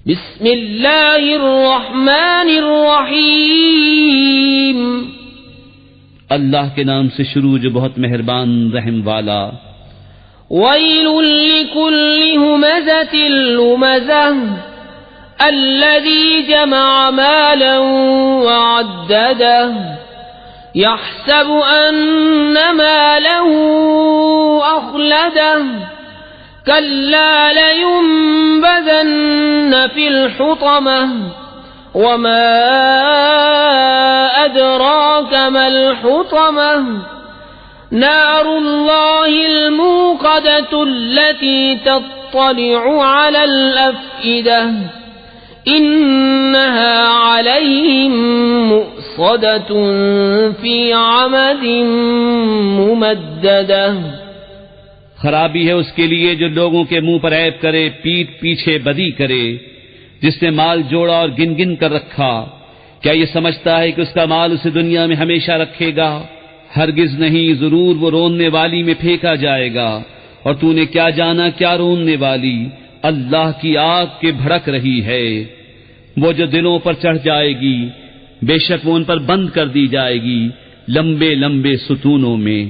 بسم اللہ الرحمن الرحیم، اللہ کے نام سے شروع جو بہت مہربان رحم والا۔ ویل لکل ہمزۃ لمزہ الذی جمع مالا وعددہ يحسب أن ماله أخلده كلا لينبذن في الحطمة وما أدراك ما الحطمة نار الله الموقدة التي تطلع على الأفئدة انہا علیہم مؤصدۃ فی عمد ممددہ۔ خرابی ہے اس کے لیے جو لوگوں کے منہ پر عیب کرے، پیٹھ پیچھے بدی کرے، جس نے مال جوڑا اور گن گن کر رکھا، کیا یہ سمجھتا ہے کہ اس کا مال اسے دنیا میں ہمیشہ رکھے گا؟ ہرگز نہیں، ضرور وہ روننے والی میں پھینکا جائے گا، اور تو نے کیا جانا کیا روننے والی، اللہ کی آگ کے بھڑک رہی ہے، وہ جو دلوں پر چڑھ جائے گی، بے شک وہ ان پر بند کر دی جائے گی لمبے لمبے ستونوں میں۔